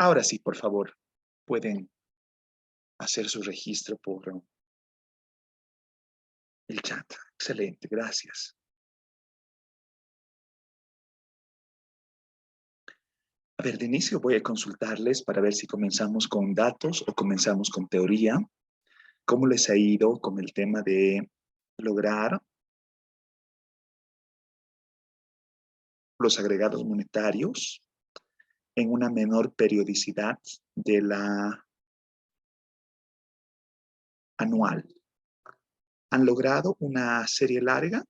Ahora sí, por favor, pueden hacer su registro por el chat. Excelente, gracias. A ver, de inicio voy a consultarles para ver si comenzamos con datos o comenzamos con teoría. ¿Cómo les ha ido con el tema de lograr los agregados monetarios en una menor periodicidad de la anual? ¿Han logrado una serie larga?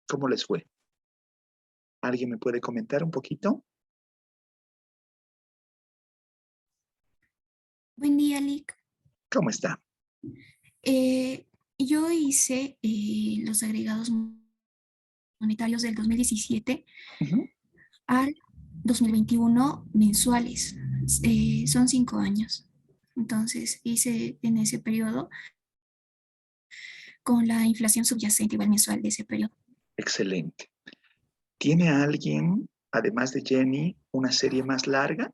¿Cómo les fue? ¿Alguien me puede comentar un poquito? Buen día, Lick. ¿Cómo está? Eh, yo hice los agregados monetarios del 2017 Ujú. al 2021 mensuales. Son 5 años. Entonces hice en ese periodo con la inflación subyacente igual mensual de ese periodo. Excelente. ¿Tiene alguien, además de Jenny, una serie más larga?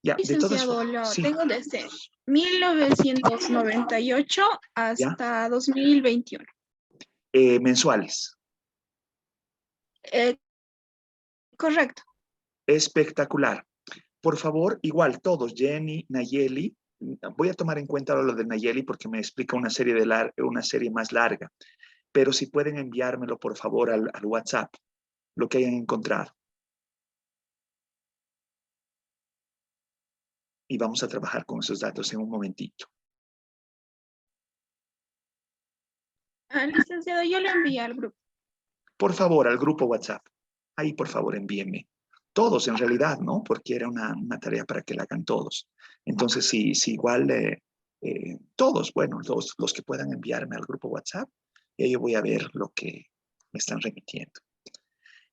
Ya, de todas Licenciado, formas, lo sí, tengo desde 1998 ya. hasta 2021. Mensuales. Eh, correcto. Espectacular. Por favor, igual todos, Jenny, Nayeli, voy a tomar en cuenta ahora lo de Nayeli porque me explica una serie, una serie más larga, pero si pueden enviármelo por favor al WhatsApp, lo que hayan encontrado. Y vamos a trabajar con esos datos en un momentito. Licenciado, yo lo envié al grupo. Por favor, al grupo WhatsApp. Ahí, por favor, envíenme. Todos, en realidad, ¿no? Porque era una tarea para que la hagan todos. Entonces, si igual todos, bueno, los que puedan enviarme al grupo WhatsApp, y yo voy a ver lo que me están remitiendo.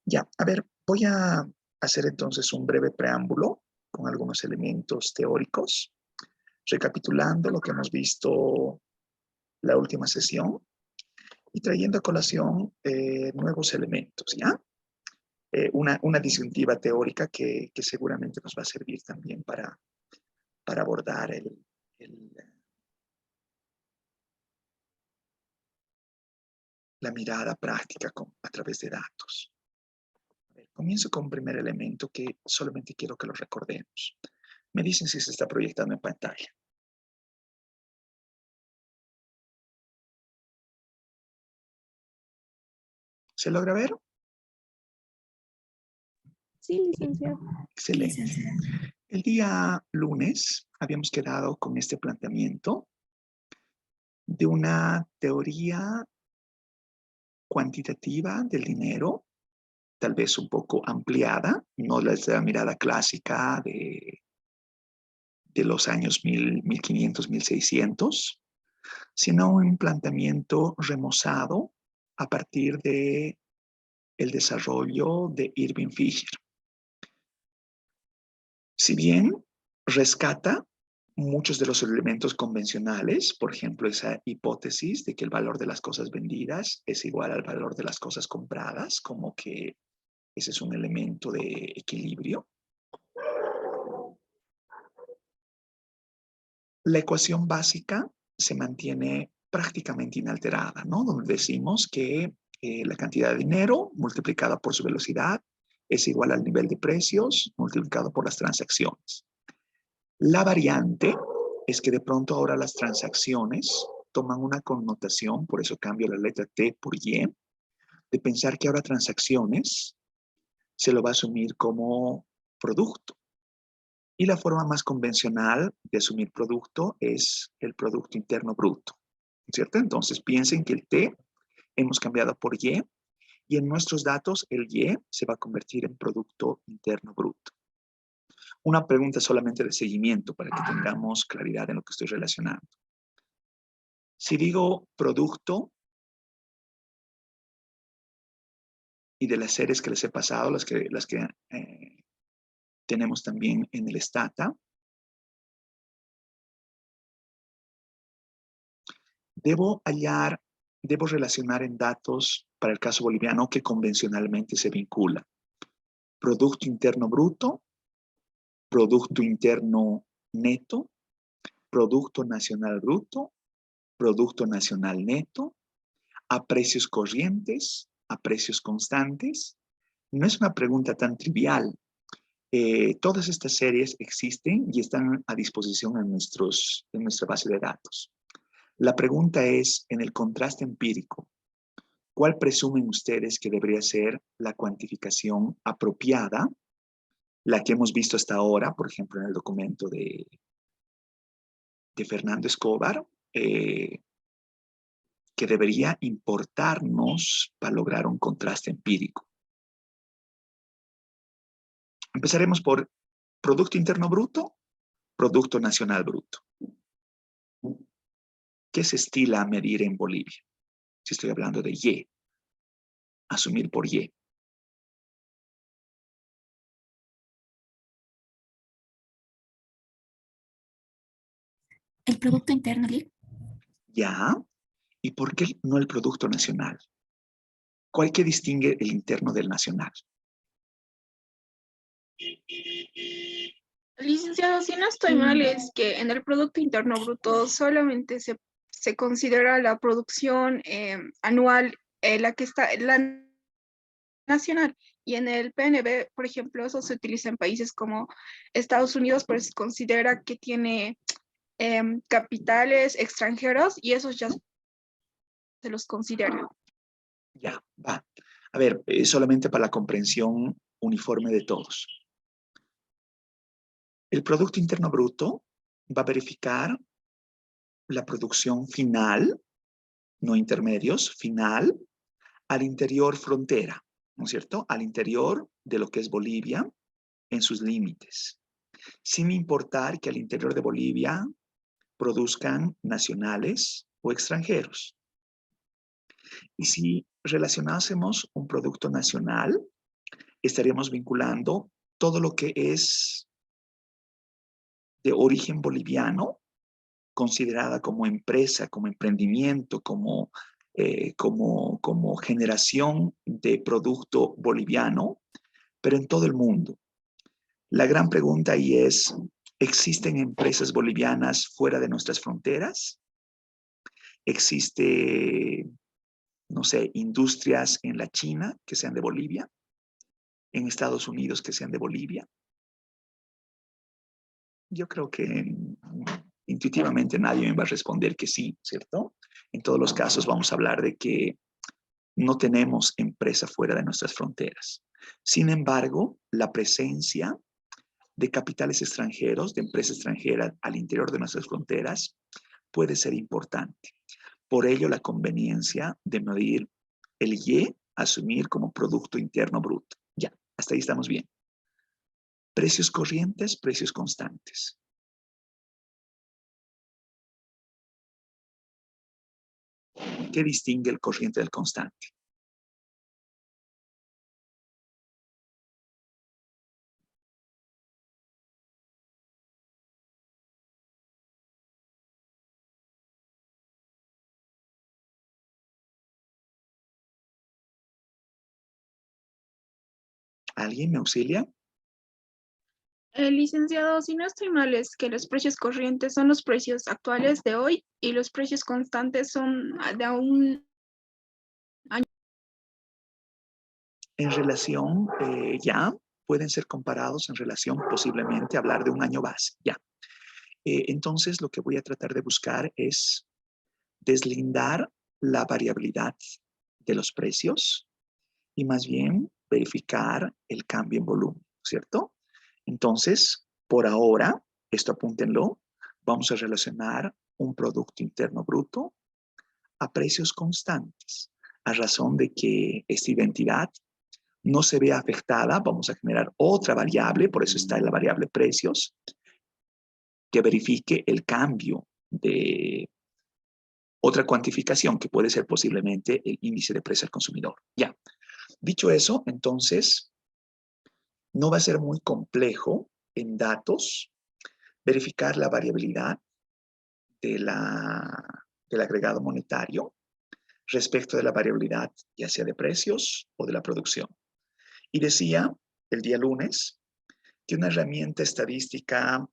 Ya, a ver, voy a hacer entonces un breve preámbulo con algunos elementos teóricos, recapitulando lo que hemos visto la última sesión y trayendo a colación nuevos elementos, ¿ya? Una disyuntiva teórica que seguramente nos va a servir también para abordar la mirada práctica a través de datos. Comienzo con un primer elemento que solamente quiero que lo recordemos. Me dicen si se está proyectando en pantalla. ¿Se logra ver? Sí, licenciado. Sí, Excelente. licenciada. El día lunes habíamos quedado con este planteamiento de una teoría cuantitativa del dinero, tal vez un poco ampliada, no desde la mirada clásica de los años 1500, 1600, sino un planteamiento remozado a partir de el desarrollo de Irving Fisher. Si bien rescata muchos de los elementos convencionales, por ejemplo, esa hipótesis de que el valor de las cosas vendidas es igual al valor de las cosas compradas, como que ese es un elemento de equilibrio. La ecuación básica se mantiene prácticamente inalterada, ¿no? Donde decimos que la cantidad de dinero multiplicada por su velocidad es igual al nivel de precios multiplicado por las transacciones. La variante es que de pronto ahora las transacciones toman una connotación, por eso cambio la letra T por Y, de pensar que ahora transacciones se lo va a asumir como producto. Y la forma más convencional de asumir producto es el Producto Interno Bruto, ¿cierto? Entonces piensen que el T hemos cambiado por y en nuestros datos el Y se va a convertir en Producto Interno Bruto. Una pregunta solamente de seguimiento para que tengamos claridad en lo que estoy relacionando. Si digo producto y de las series que les he pasado, las que tenemos también en el Stata, debo relacionar en datos para el caso boliviano que convencionalmente se vincula. Producto Interno Bruto Producto Interno Neto, Producto Nacional Bruto, Producto Nacional Neto, a precios corrientes, a precios constantes. No es una pregunta tan trivial. Todas estas series existen y están a disposición en nuestra base de datos. La pregunta es, en el contraste empírico, ¿cuál presumen ustedes que debería ser la cuantificación apropiada, la que hemos visto hasta ahora, por ejemplo, en el documento de Fernando Escobar, que debería importarnos para lograr un contraste empírico? Empezaremos por Producto Interno Bruto, Producto Nacional Bruto. ¿Qué se estila a medir en Bolivia? Si estoy hablando de Y, asumir por Y. El Producto Interno, Lic. ¿Ya? ¿Y por qué no el Producto Nacional? ¿Cuál que distingue el interno del nacional? Licenciado, si no estoy mal, es que en el Producto Interno Bruto solamente se considera la producción anual, la que está, la nacional. Y en el PNB, por ejemplo, eso se utiliza en países como Estados Unidos, pero se considera que tiene capitales extranjeros y esos ya se los considera. Ya, va. A ver, solamente para la comprensión uniforme de todos. El Producto Interno Bruto va a verificar la producción final, no intermedios, final, al interior frontera, ¿no es cierto? Al interior de lo que es Bolivia, en sus límites, sin importar que al interior de Bolivia produzcan nacionales o extranjeros. Y si relacionásemos un producto nacional, estaríamos vinculando todo lo que es de origen boliviano, considerada como empresa, como emprendimiento, como generación de producto boliviano, pero en todo el mundo. La gran pregunta ahí es, ¿existen empresas bolivianas fuera de nuestras fronteras? ¿Existe, no sé, industrias en la China que sean de Bolivia? ¿En Estados Unidos que sean de Bolivia? Yo creo que intuitivamente nadie me va a responder que sí, ¿cierto? En todos los casos vamos a hablar de que no tenemos empresa fuera de nuestras fronteras. Sin embargo, la presencia de capitales extranjeros, de empresas extranjeras al interior de nuestras fronteras, puede ser importante. Por ello, la conveniencia de medir el Y, asumir como Producto Interno Bruto. Ya, hasta ahí estamos bien. Precios corrientes, precios constantes. ¿Qué distingue el corriente del constante? ¿Alguien me auxilia? Licenciado, si no estoy mal, es que los precios corrientes son los precios actuales de hoy y los precios constantes son de un año. En relación, ya, pueden ser comparados en relación posiblemente a hablar de un año base, ya. Entonces, lo que voy a tratar de buscar es deslindar la variabilidad de los precios y más bien verificar el cambio en volumen, ¿cierto? Entonces, por ahora, esto apúntenlo, vamos a relacionar un Producto Interno Bruto a precios constantes, a razón de que esta identidad no se vea afectada, vamos a generar otra variable, por eso está en la variable precios, que verifique el cambio de otra cuantificación que puede ser posiblemente el índice de precio al consumidor. Ya, dicho eso, entonces, no va a ser muy complejo en datos verificar la variabilidad del agregado monetario respecto de la variabilidad ya sea de precios o de la producción. Y decía el día lunes que una herramienta estadística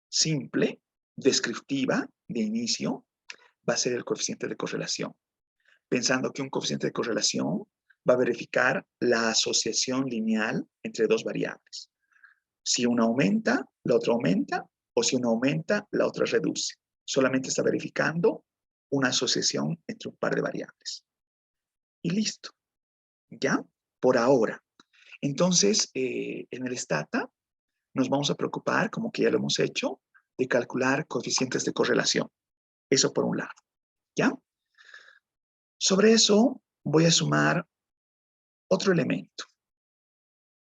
simple, descriptiva, de inicio, va a ser el coeficiente de correlación, pensando que un coeficiente de correlación va a verificar la asociación lineal entre dos variables. Si una aumenta, la otra aumenta, o si una aumenta, la otra reduce. Solamente está verificando una asociación entre un par de variables. Y listo. ¿Ya? Por ahora. Entonces, en el Stata nos vamos a preocupar, como que ya lo hemos hecho, de calcular coeficientes de correlación. Eso por un lado. ¿Ya? Sobre eso voy a sumar otro elemento.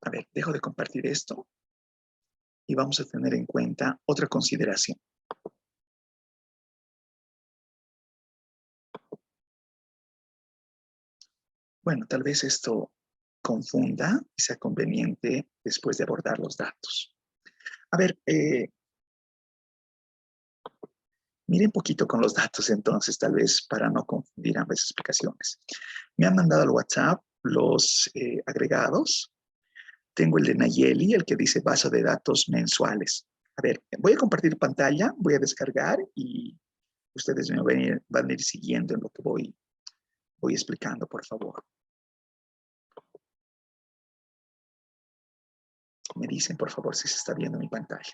A ver, dejo de compartir esto y vamos a tener en cuenta otra consideración. Bueno, tal vez esto confunda y sea conveniente después de abordar los datos. A ver, miren un poquito con los datos entonces, tal vez para no confundir ambas explicaciones. Me han mandado al WhatsApp los agregados. Tengo el de Nayeli, el que dice base de datos mensuales. A ver, voy a compartir pantalla, voy a descargar y ustedes me van a ir siguiendo en lo que voy explicando, por favor. Me dicen, por favor, si se está viendo mi pantalla.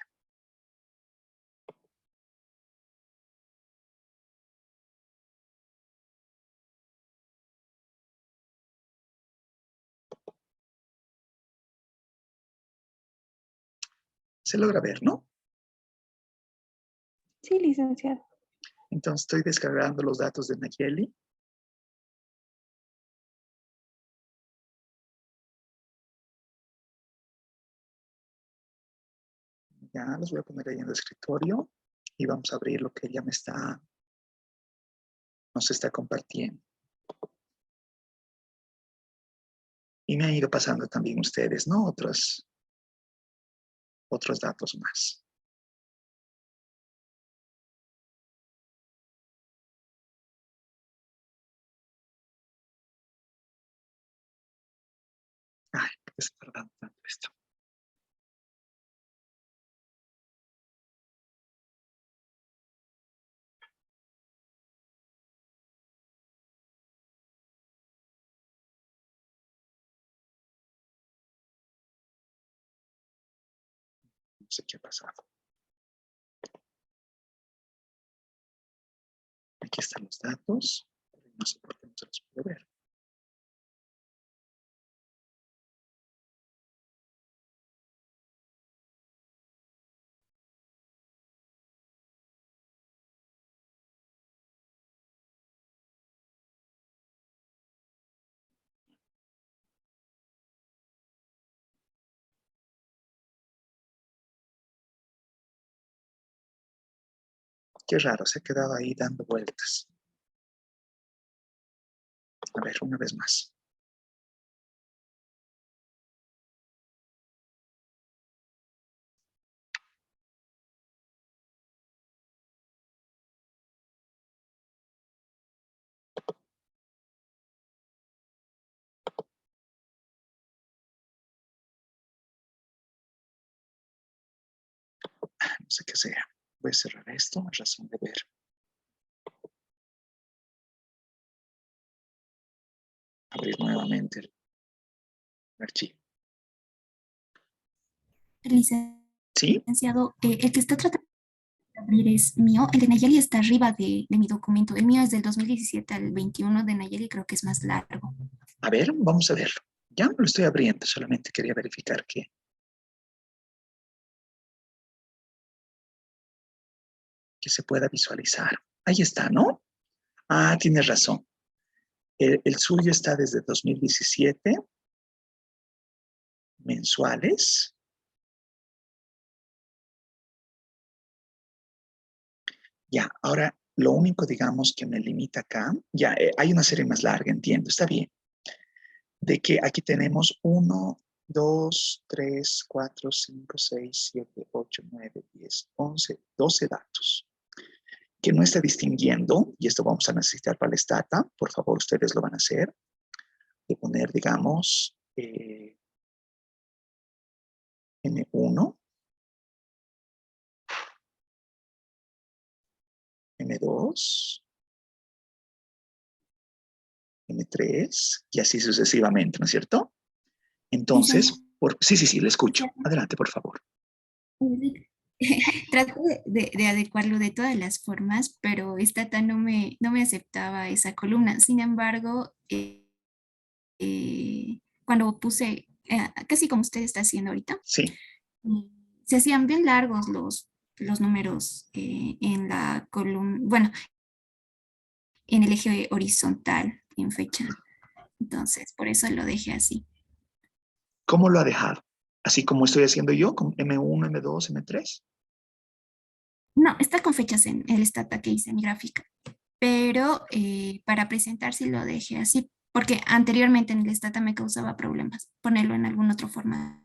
Se logra ver, ¿no? Sí, licenciado. Entonces estoy descargando los datos de Nayeli. Ya los voy a poner ahí en el escritorio y vamos a abrir lo que ella nos está compartiendo. Y me han ido pasando también ustedes, ¿no? Otros datos más. Ay, ¿por qué se tarda tanto esto? No sé qué ha pasado. Aquí están los datos. No sé por qué no se los puedo ver. Qué raro, se ha quedado ahí dando vueltas. A ver, una vez más. No sé qué sea. Voy a cerrar esto, a razón de ver. Abrir nuevamente el archivo. ¿Sí? Licenciado, el que está tratando de abrir es mío. El de Nayeli está arriba de mi documento. El mío es del 2017 al 21 de Nayeli, creo que es más largo. A ver, vamos a verlo. Ya me lo estoy abriendo, solamente quería verificar que se pueda visualizar. Ahí está, ¿no? Ah, tienes razón. El suyo está desde 2017, mensuales. Ya, ahora lo único, digamos, que me limita acá, ya hay una serie más larga, entiendo, está bien. De que aquí tenemos 1, 2, 3, 4, 5, 6, 7, 8, 9, 10, 11, 12 datos. Que no está distinguiendo, y esto vamos a necesitar para el Stata, por favor, ustedes lo van a hacer, de poner, digamos, M1, M2, M3, y así sucesivamente, ¿no es cierto? Entonces, sí, le escucho. Adelante, por favor. Trato de adecuarlo de todas las formas, pero Stata no me aceptaba esa columna. Sin embargo, cuando puse, casi como usted está haciendo ahorita, Sí, se hacían bien largos los números en la columna, bueno, en el eje horizontal en fecha. Entonces, por eso lo dejé así. ¿cómo lo ha dejado? Así como estoy haciendo yo, con M1, M2, M3. No, está con fechas en el Stata que hice en mi gráfica, pero para presentar sí lo dejé así, porque anteriormente en el Stata me causaba problemas ponerlo en algún otro formato.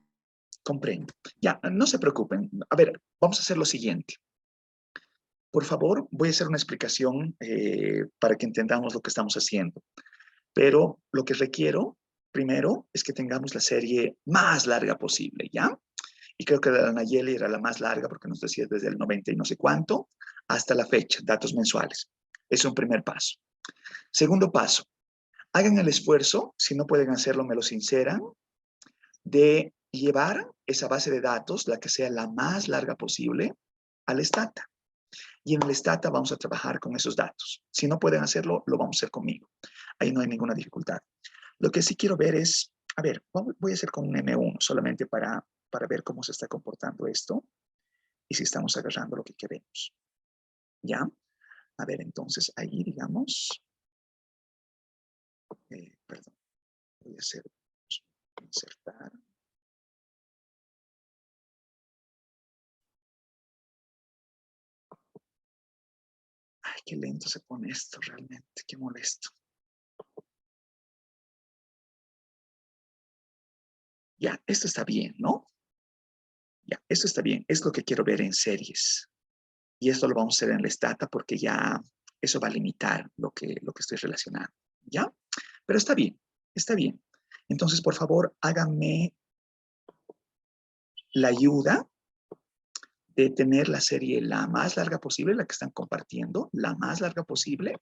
Comprendo. Ya, no se preocupen. A ver, vamos a hacer lo siguiente. Por favor, voy a hacer una explicación para que entendamos lo que estamos haciendo. Pero lo que requiero, primero, es que tengamos la serie más larga posible, ¿ya? Y creo que la de Nayeli era la más larga porque nos decía desde el 90 y no sé cuánto hasta la fecha, datos mensuales. Es un primer paso. Segundo paso, hagan el esfuerzo, si no pueden hacerlo, me lo sinceran, de llevar esa base de datos, la que sea la más larga posible, al Stata. Y en el Stata vamos a trabajar con esos datos. Si no pueden hacerlo, lo vamos a hacer conmigo. Ahí no hay ninguna dificultad. Lo que sí quiero ver es, a ver, voy a hacer con un M1 solamente para ver cómo se está comportando esto y si estamos agarrando lo que queremos. ¿Ya? A ver, entonces ahí, digamos, perdón, voy a hacer, insertar. Ay, qué lento se pone esto realmente, qué molesto. Ya, esto está bien, ¿no? Ya, esto está bien, es lo que quiero ver en series. Y esto lo vamos a hacer en la Stata porque ya eso va a limitar lo que estoy relacionando. ¿Ya? Pero está bien, está bien. Entonces, por favor, háganme la ayuda de tener la serie la más larga posible, la que están compartiendo, la más larga posible,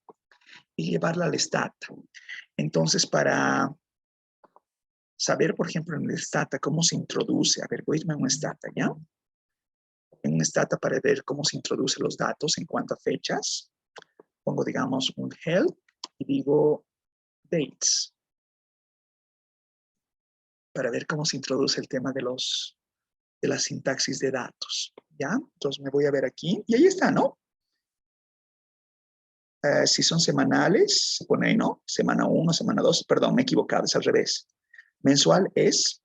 y llevarla al Stata. Entonces, para saber, por ejemplo, en el Stata cómo se introduce, a ver, voy a irme a un Stata, ¿ya? En un Stata para ver cómo se introducen los datos en cuanto a fechas. Pongo, digamos, un help y digo dates para ver cómo se introduce el tema de la sintaxis de datos, ¿ya? Entonces me voy a ver aquí y ahí está, ¿no? Si son semanales, se pone ahí, ¿no? Semana 1, semana 2, perdón, me he equivocado, es al revés. Mensual es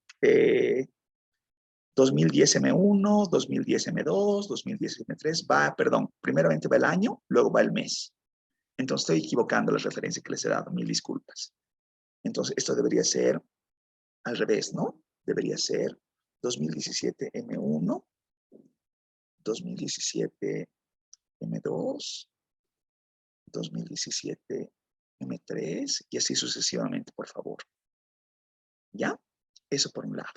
2010 M1, 2010 M2, 2010 M3, va, perdón, primeramente va el año, luego va el mes. Entonces estoy equivocando la referencia que les he dado, mil disculpas. Entonces esto debería ser al revés, ¿no? Debería ser 2017 M1, 2017 M2, 2017 M3 y así sucesivamente, por favor. ¿Ya? Eso por un lado.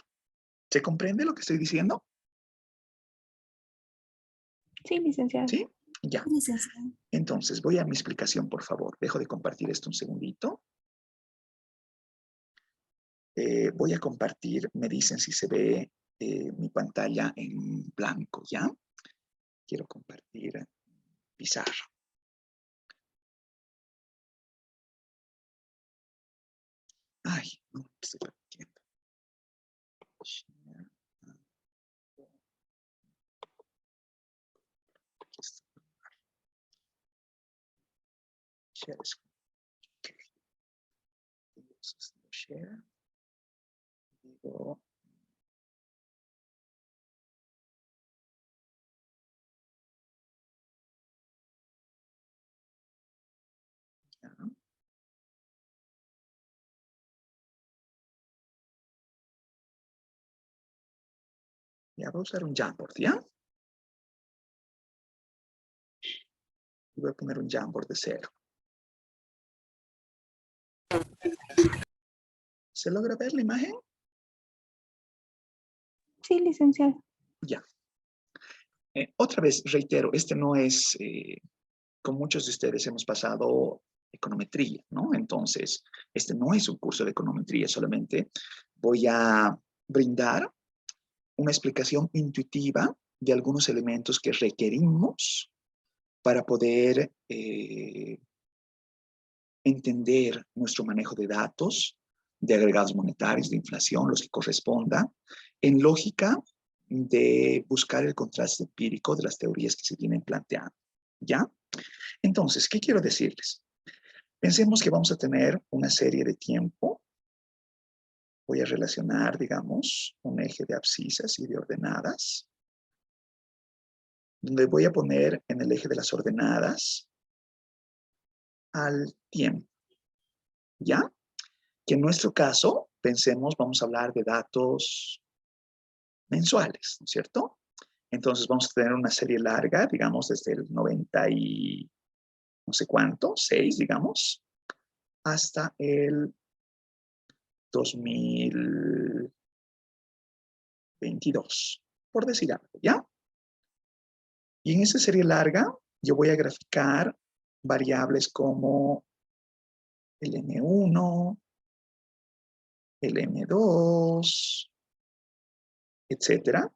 ¿Se comprende lo que estoy diciendo? Sí, licenciada. ¿Sí? Ya. Entonces, voy a mi explicación, por favor. Dejo de compartir esto un segundito. Voy a compartir, me dicen si se ve mi pantalla en blanco, ¿ya? Quiero compartir pizarra. Ay, no, estoy permitiendo. Share screen. Share. Digo, ya. Ya voy a usar un Jamboard, ¿ya? Y voy a poner un Jamboard de 0. ¿Se logra ver la imagen? Sí, licenciada. Ya. Otra vez, reitero, este no es, con muchos de ustedes hemos pasado econometría, ¿no? Entonces, este no es un curso de econometría, solamente voy a brindar una explicación intuitiva de algunos elementos que requerimos para poder entender nuestro manejo de datos, de agregados monetarios, de inflación, los que corresponda, en lógica de buscar el contraste empírico de las teorías que se vienen planteando. ¿Ya? Entonces, ¿qué quiero decirles? Pensemos que vamos a tener una serie de tiempo. Voy a relacionar, digamos, un eje de abscisas y de ordenadas, donde voy a poner en el eje de las ordenadas al tiempo. ¿Ya? Que en nuestro caso, pensemos, vamos a hablar de datos mensuales, ¿no es cierto? Entonces vamos a tener una serie larga, digamos, desde el 90 y no sé cuánto, 6, digamos, hasta el 2022, por decir algo, ¿ya? Y en esa serie larga, yo voy a graficar variables como el M1, el M2, etcétera.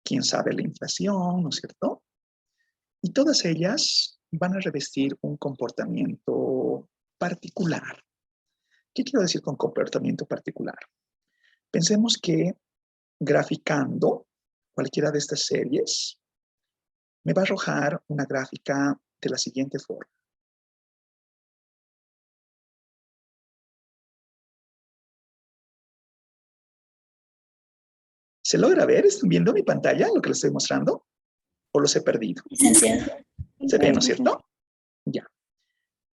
Quién sabe la inflación, ¿no es cierto? Y todas ellas van a revestir un comportamiento particular. ¿Qué quiero decir con comportamiento particular? Pensemos que graficando cualquiera de estas series me va a arrojar una gráfica de la siguiente forma. ¿Se logra ver? ¿Están viendo mi pantalla, lo que les estoy mostrando? ¿O los he perdido? Licenciado. ¿Se ve, no es cierto? Ya.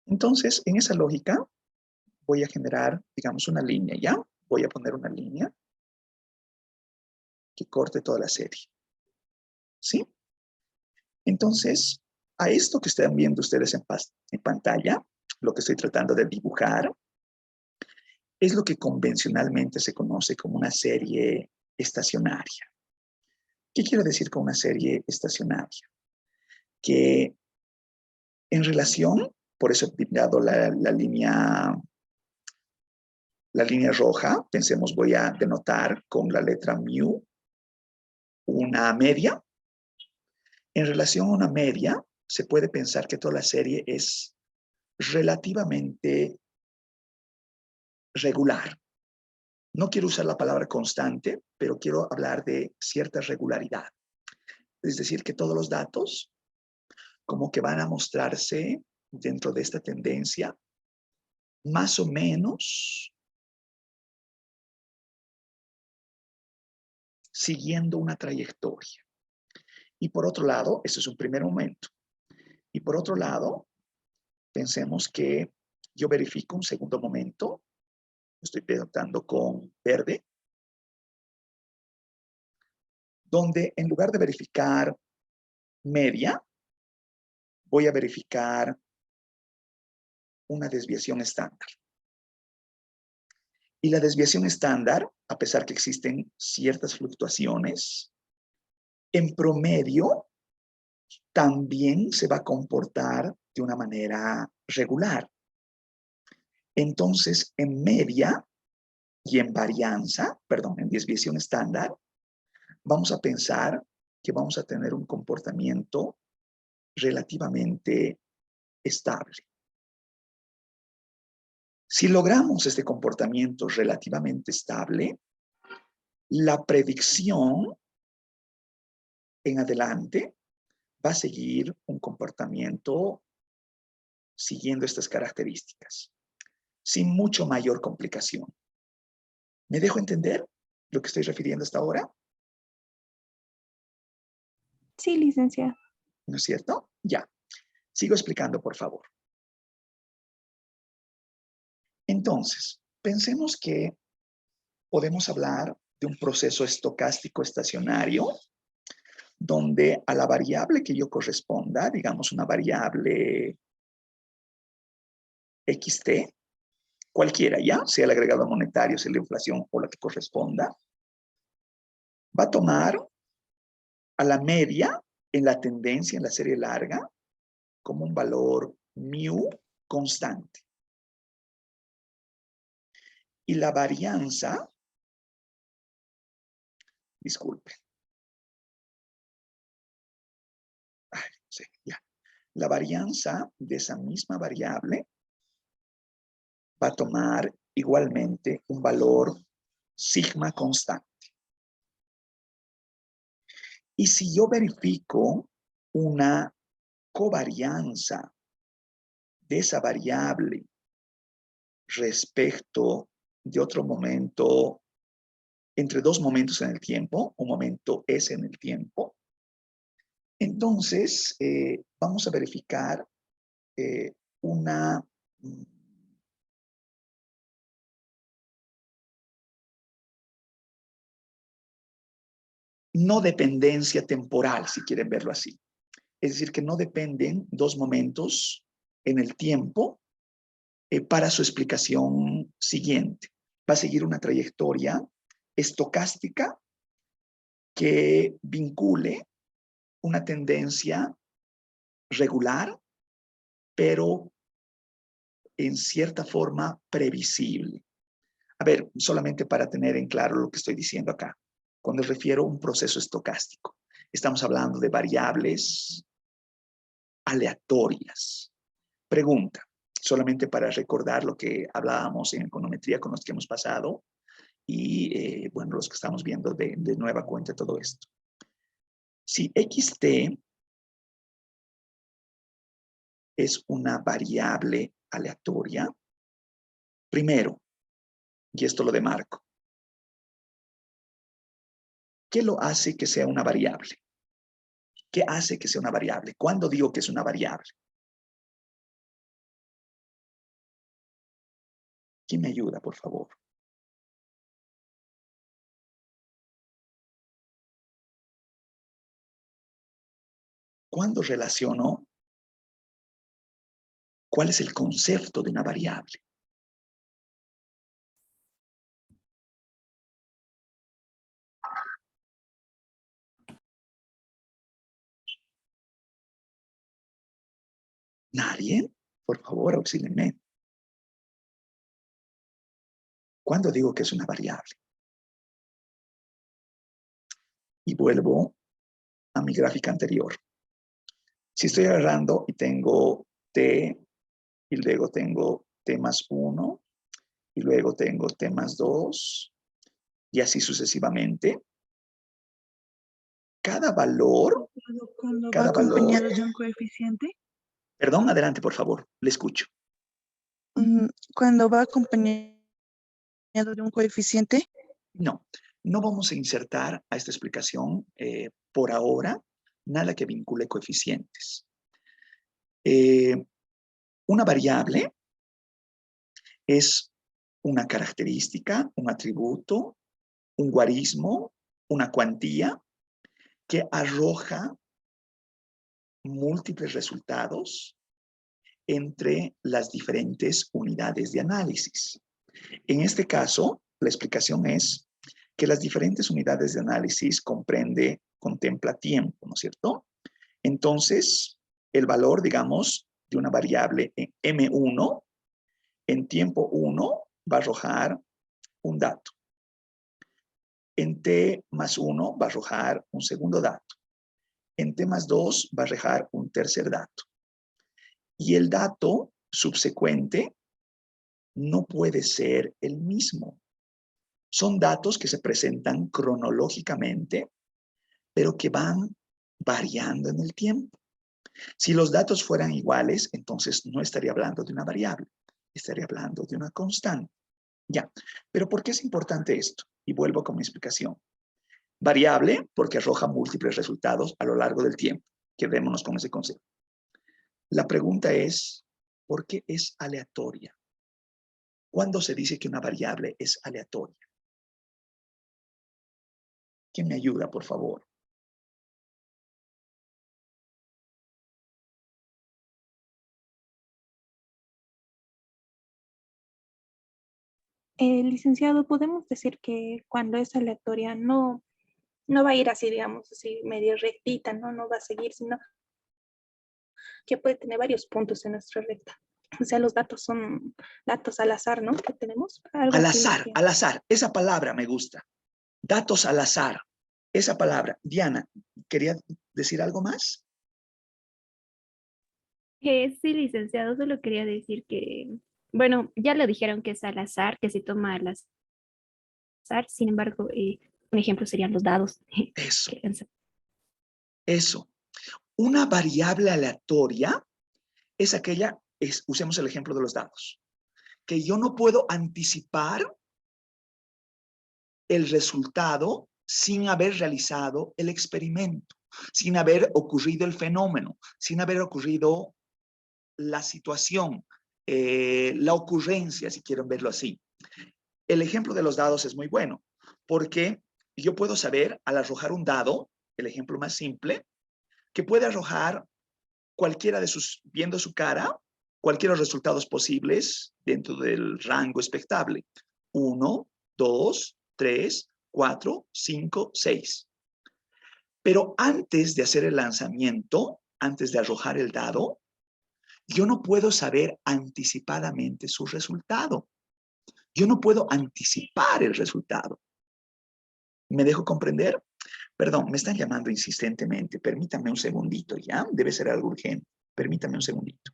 Entonces, en esa lógica, voy a generar, digamos, una línea, ¿ya? Voy a poner una línea que corte toda la serie. ¿Sí? Entonces, a esto que están viendo ustedes en pantalla, lo que estoy tratando de dibujar, es lo que convencionalmente se conoce como una serie estacionaria. ¿Qué quiero decir con una serie estacionaria? Que en relación, por eso he pintado la línea roja, pensemos, voy a denotar con la letra mu una media. En relación a una media, se puede pensar que toda la serie es relativamente regular. No quiero usar la palabra constante, pero quiero hablar de cierta regularidad. Es decir, que todos los datos como que van a mostrarse dentro de esta tendencia más o menos siguiendo una trayectoria. Y por otro lado, este es un primer momento. Y por otro lado, pensemos que yo verifico un segundo momento, estoy denotando con verde, donde en lugar de verificar media, voy a verificar una desviación estándar. Y la desviación estándar, a pesar que existen ciertas fluctuaciones, en promedio también se va a comportar de una manera regular. Entonces, en media y en varianza, perdón, en desviación estándar, vamos a pensar que vamos a tener un comportamiento relativamente estable. Si logramos este comportamiento relativamente estable, la predicción en adelante va a seguir un comportamiento siguiendo estas características, sin mucho mayor complicación. ¿Me dejo entender lo que estoy refiriendo hasta ahora? Sí, licenciada. ¿No es cierto? Ya. Sigo explicando, por favor. Entonces, pensemos que podemos hablar de un proceso estocástico estacionario donde a la variable que yo corresponda, digamos una variable XT, cualquiera ya, sea el agregado monetario, sea la inflación o la que corresponda, Va a tomar a la media en la tendencia, en la serie larga, como un valor mu constante. Y la varianza, disculpe, sí, ya. La varianza de esa misma variable va a tomar igualmente un valor sigma constante. Y si yo verifico una covarianza de esa variable respecto de otro momento, entre dos momentos en el tiempo, un momento S en el tiempo, entonces vamos a verificar una no dependencia temporal, si quieren verlo así. Es decir, que no dependen dos momentos en el tiempo para su explicación siguiente. Va a seguir una trayectoria estocástica que vincule una tendencia regular, pero en cierta forma previsible. A ver, solamente para tener en claro lo que estoy diciendo acá. Cuando refiero a un proceso estocástico, estamos hablando de variables aleatorias. Pregunta, solamente para recordar lo que hablábamos en econometría con los que hemos pasado y, bueno, los que estamos viendo de nueva cuenta todo esto. Si xt es una variable aleatoria, primero, y esto lo demarco, ¿qué lo hace que sea una variable? ¿Qué hace que sea una variable? ¿Cuándo digo que es una variable? ¿Quién me ayuda, por favor? ¿Cuándo relaciono? ¿Cuál es el concepto de una variable? ¿Nadie? Por favor, auxílienme. ¿Cuándo digo que es una variable? Y vuelvo a mi gráfica anterior. Si estoy agarrando y tengo t, y luego tengo t más 1, y luego tengo t más 2, y así sucesivamente, cada valor, Cuando va acompañado de un coeficiente. Perdón, adelante, por favor, le escucho. Cuando va acompañado de un coeficiente. No, no vamos a insertar a esta explicación por ahora nada que vincule coeficientes. Una variable es una característica, un atributo, un guarismo, una cuantía que arroja múltiples resultados entre las diferentes unidades de análisis. En este caso, la explicación es que las diferentes unidades de análisis contempla tiempo, ¿no es cierto? Entonces, el valor, digamos, de una variable en M1, en tiempo 1, va a arrojar un dato. En T más 1 va a arrojar un segundo dato. En T más 2 va a arrojar un tercer dato. Y el dato subsecuente no puede ser el mismo. Son datos que se presentan cronológicamente, pero que van variando en el tiempo. Si los datos fueran iguales, entonces no estaría hablando de una variable, estaría hablando de una constante. Ya, pero ¿por qué es importante esto? Y vuelvo con mi explicación. Variable porque arroja múltiples resultados a lo largo del tiempo. Quedémonos con ese concepto. La pregunta es, ¿por qué es aleatoria? ¿Cuándo se dice que una variable es aleatoria? ¿Quién me ayuda, por favor? Licenciado, podemos decir que cuando es aleatoria no no va a ir así, digamos, así medio rectita, ¿no? No va a seguir, sino que puede tener varios puntos en nuestra recta. O sea, los datos son datos al azar, ¿no? Que tenemos. Algo Al así. azar, al azar. Esa palabra me gusta. Datos al azar. Esa palabra. Diana, ¿quería decir algo más? Sí, licenciado, solo quería decir que, bueno, ya lo dijeron que es al azar, que se toma al azar, sin embargo, un ejemplo serían los dados. Eso, que lanzan. eso. Una variable aleatoria es aquella, usemos el ejemplo de los dados, que yo no puedo anticipar el resultado sin haber realizado el experimento, sin haber ocurrido el fenómeno, sin haber ocurrido la situación, la ocurrencia, si quieren verlo así. El ejemplo de los dados es muy bueno, porque yo puedo saber, al arrojar un dado, el ejemplo más simple, que puede arrojar cualquiera de sus, viendo su cara, cualquiera de los resultados posibles dentro del rango expectable. 1, 2, 3, 4, 5, 6. Pero antes de hacer el lanzamiento, antes de arrojar el dado, yo no puedo saber anticipadamente su resultado. Yo no puedo anticipar el resultado. ¿Me dejo comprender? Perdón, me están llamando insistentemente. Permítame un segundito, ¿ya? Debe ser algo urgente. Permítame un segundito.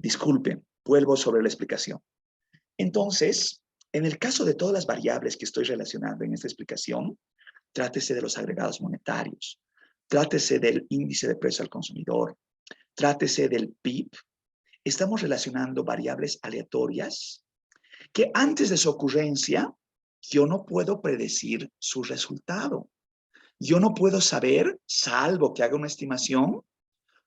Disculpen, vuelvo sobre la explicación. Entonces, en el caso de todas las variables que estoy relacionando en esta explicación, trátese de los agregados monetarios, trátese del índice de precio al consumidor, trátese del PIB, estamos relacionando variables aleatorias que antes de su ocurrencia, yo no puedo predecir su resultado. Yo no puedo saber, salvo que haga una estimación,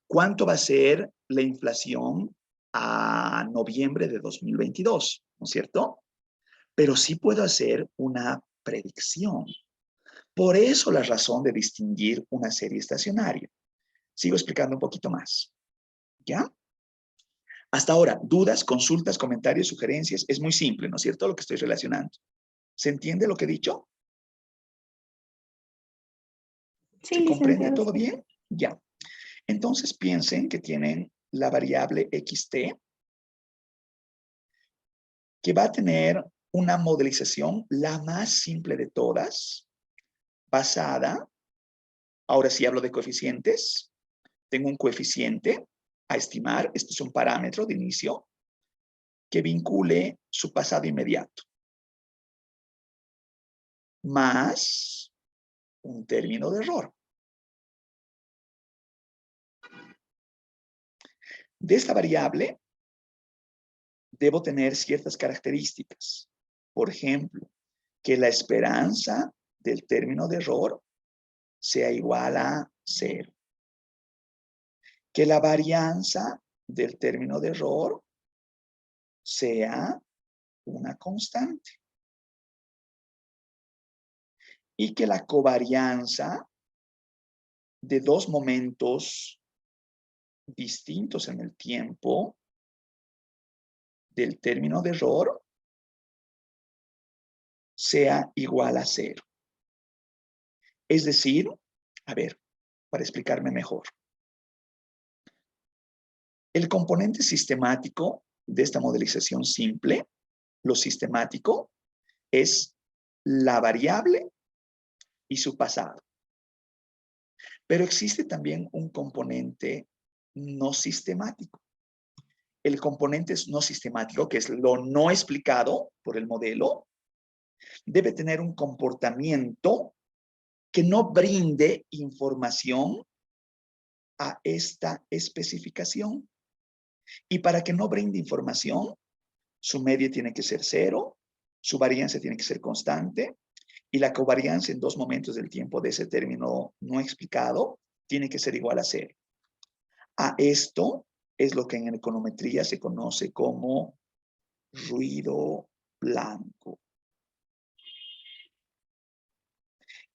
cuánto va a ser la inflación a noviembre de 2022, ¿no es cierto? Pero sí puedo hacer una predicción. Por eso la razón de distinguir una serie estacionaria. Sigo explicando un poquito más. ¿Ya? Hasta ahora, dudas, consultas, comentarios, sugerencias. Es muy simple, ¿no es cierto? Lo que estoy relacionando. ¿Se entiende lo que he dicho? Sí, ¿Se comprende licenciado. todo bien? Ya. Entonces piensen que tienen la variable xt, que va a tener una modelización, la más simple de todas, basada, ahora sí hablo de coeficientes, tengo un coeficiente a estimar, este es un parámetro de inicio, que vincule su pasado inmediato, más un término de error. De esta variable, debo tener ciertas características. Por ejemplo, que la esperanza del término de error sea igual a 0. Que la varianza del término de error sea una constante. Y que la covarianza de dos momentos distintos en el tiempo del término de error sea igual a 0. Es decir, a ver, para explicarme mejor. El componente sistemático de esta modelización simple, lo sistemático, es la variable y su pasado. Pero existe también un componente no sistemático. El componente no sistemático, que es lo no explicado por el modelo, debe tener un comportamiento que no brinde información a esta especificación. Y para que no brinde información, su media tiene que ser 0, su varianza tiene que ser constante Y la covarianza en dos momentos del tiempo de ese término no explicado tiene que ser igual a 0. A esto es lo que en econometría se conoce como ruido blanco.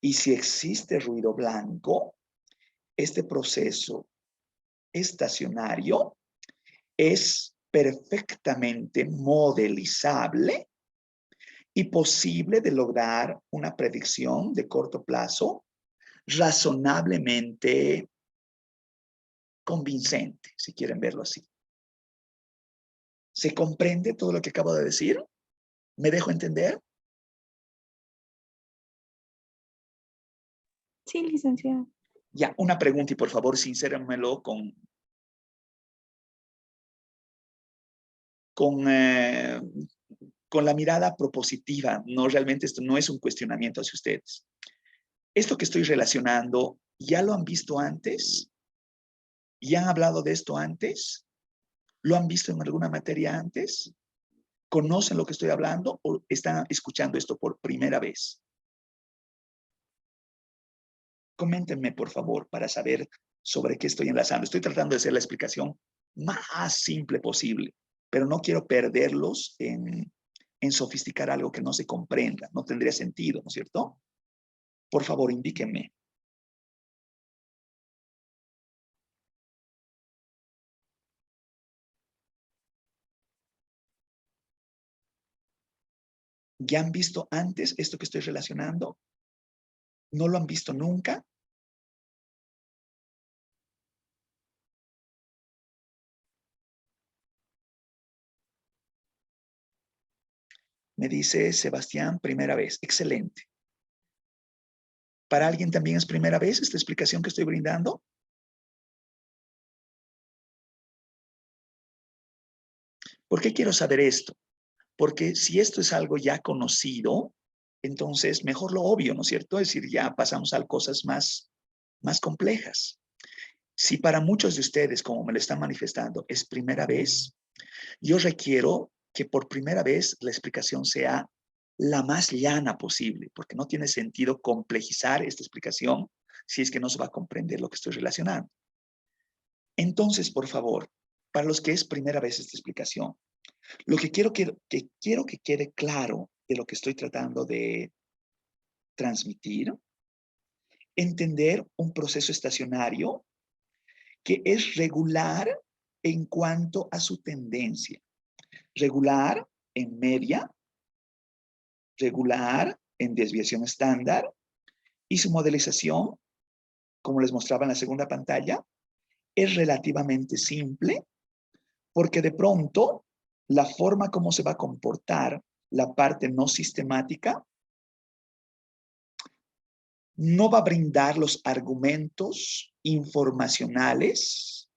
Y si existe ruido blanco, este proceso estacionario es perfectamente modelizable y posible de lograr una predicción de corto plazo razonablemente convincente, si quieren verlo así. ¿Se comprende todo lo que acabo de decir? ¿Me dejo entender? Sí, licenciado. Ya, una pregunta y por favor, sincérenmelo con la mirada propositiva. No, realmente esto no es un cuestionamiento hacia ustedes. Esto que estoy relacionando, ¿ya lo han visto antes? ¿Ya han hablado de esto antes? ¿Lo han visto en alguna materia antes? ¿Conocen lo que estoy hablando o están escuchando esto por primera vez? Coméntenme, por favor, para saber sobre qué estoy enlazando. Estoy tratando de hacer la explicación más simple posible, pero no quiero perderlos en sofisticar algo que no se comprenda. No tendría sentido, ¿no es cierto? Por favor, indíquenme. ¿Ya han visto antes esto que estoy relacionando? ¿No lo han visto nunca? Me dice Sebastián, primera vez. Excelente. ¿Para alguien también es primera vez esta explicación que estoy brindando? ¿Por qué quiero saber esto? Porque si esto es algo ya conocido, entonces mejor lo obvio, ¿no es cierto? Es decir, ya pasamos a cosas más complejas. Si para muchos de ustedes, como me lo están manifestando, es primera vez, yo requiero que por primera vez la explicación sea la más llana posible, porque no tiene sentido complejizar esta explicación si es que no se va a comprender lo que estoy relacionando. Entonces, por favor, para los que es primera vez esta explicación, lo que quiero que quede claro de lo que estoy tratando de transmitir, entender un proceso estacionario que es regular en cuanto a su tendencia. Regular en media, regular en desviación estándar y su modelización, como les mostraba en la segunda pantalla, es relativamente simple porque de pronto la forma como se va a comportar la parte no sistemática no va a brindar los argumentos informacionales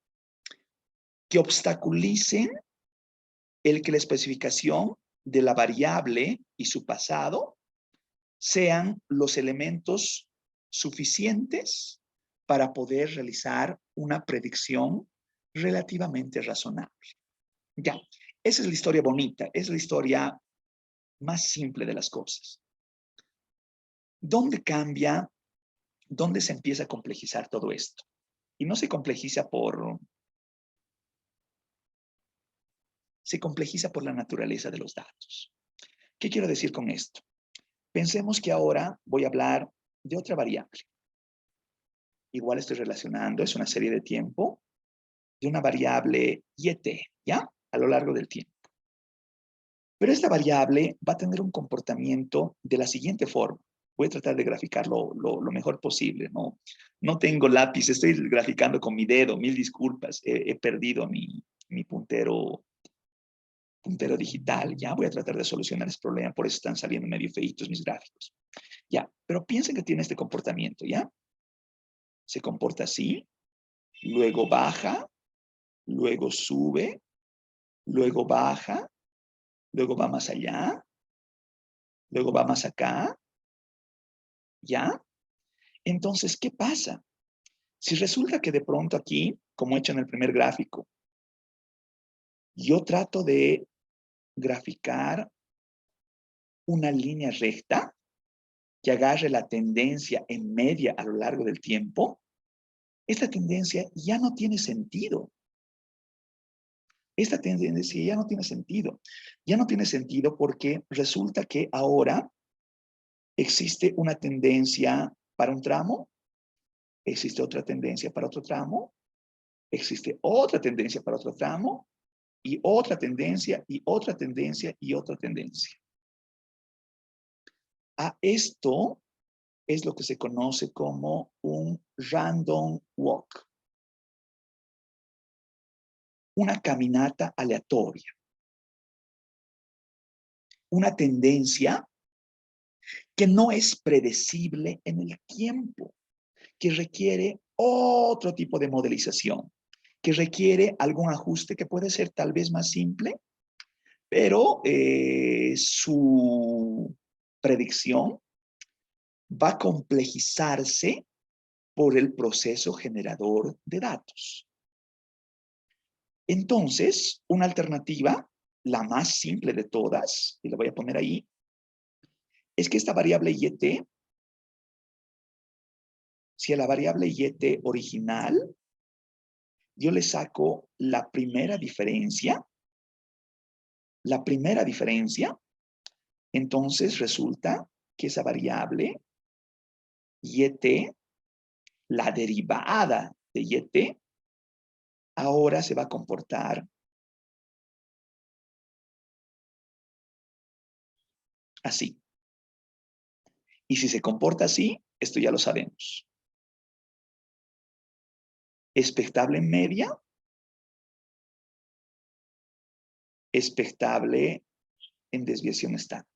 que obstaculicen el que la especificación de la variable y su pasado sean los elementos suficientes para poder realizar una predicción relativamente razonable. Ya, esa es la historia bonita, es la historia más simple de las cosas. ¿Dónde cambia? ¿Dónde se empieza a complejizar todo esto? Y no se complejiza por la naturaleza de los datos. ¿Qué quiero decir con esto? Pensemos que ahora voy a hablar de otra variable. Igual estoy relacionando, es una serie de tiempo, de una variable YT, ¿ya? A lo largo del tiempo. Pero esta variable va a tener un comportamiento de la siguiente forma. Voy a tratar de graficarlo lo mejor posible, ¿no? No tengo lápiz, estoy graficando con mi dedo, mil disculpas. He perdido mi puntero digital, ya voy a tratar de solucionar ese problema, por eso están saliendo medio feitos mis gráficos. Ya, pero piensen que tiene este comportamiento, ¿ya? Se comporta así, luego baja, luego sube, luego baja, luego va más allá, luego va más acá, ¿ya? Entonces, ¿qué pasa? Si resulta que de pronto aquí, como he hecho en el primer gráfico, yo trato de graficar una línea recta, que agarre la tendencia en media a lo largo del tiempo, esta tendencia ya no tiene sentido. Esta tendencia ya no tiene sentido. Ya no tiene sentido porque resulta que ahora existe una tendencia para un tramo, existe otra tendencia para otro tramo, existe otra tendencia para otro tramo, y otra tendencia, y otra tendencia, y otra tendencia. A esto es lo que se conoce como un random walk. Una caminata aleatoria. Una tendencia que no es predecible en el tiempo, que requiere otro tipo de modelización, que requiere algún ajuste que puede ser tal vez más simple, pero su predicción va a complejizarse por el proceso generador de datos. Entonces, una alternativa, la más simple de todas, y la voy a poner ahí, es que esta variable YT, si a la variable YT original yo le saco la primera diferencia, entonces resulta que esa variable YT, la derivada de YT, ahora se va a comportar así. Y si se comporta así, esto ya lo sabemos. Expectable en media, expectable en desviación estándar.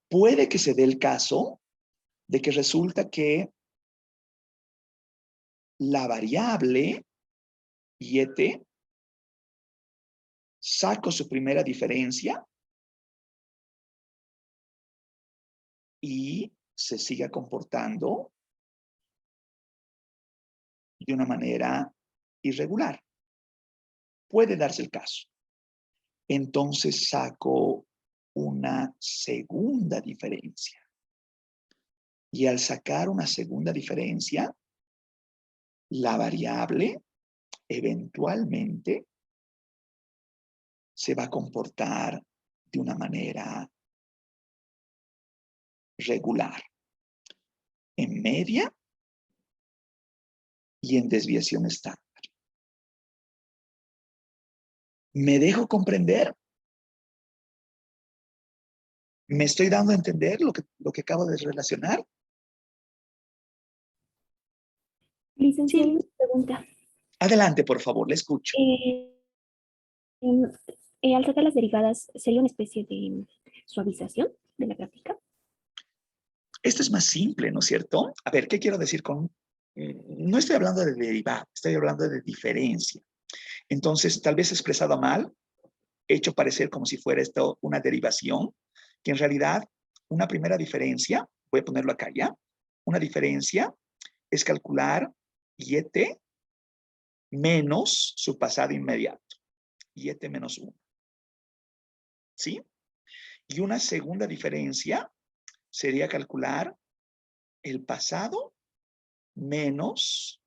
Puede que se dé el caso de que resulta que la variable YT saco su primera diferencia y se siga comportando de una manera irregular. Puede darse el caso. Entonces saco una segunda diferencia. Y al sacar una segunda diferencia, la variable eventualmente se va a comportar de una manera regular, en media y en desviación estándar. ¿Me dejo comprender? ¿Me estoy dando a entender lo que acabo de relacionar? Licenciado, Sí, una pregunta. Adelante, por favor, le escucho. Em, al sacar las derivadas, ¿sería una especie de suavización de la gráfica? Esto es más simple, ¿no es cierto? A ver, ¿qué quiero decir con...? No estoy hablando de derivada, estoy hablando de diferencia. Entonces, tal vez expresado mal, hecho parecer como si fuera esto una derivación, que en realidad una primera diferencia, voy a ponerlo acá ya, una diferencia es calcular YT menos su pasado inmediato, YT menos 1. ¿Sí? Y una segunda diferencia sería calcular el pasado menos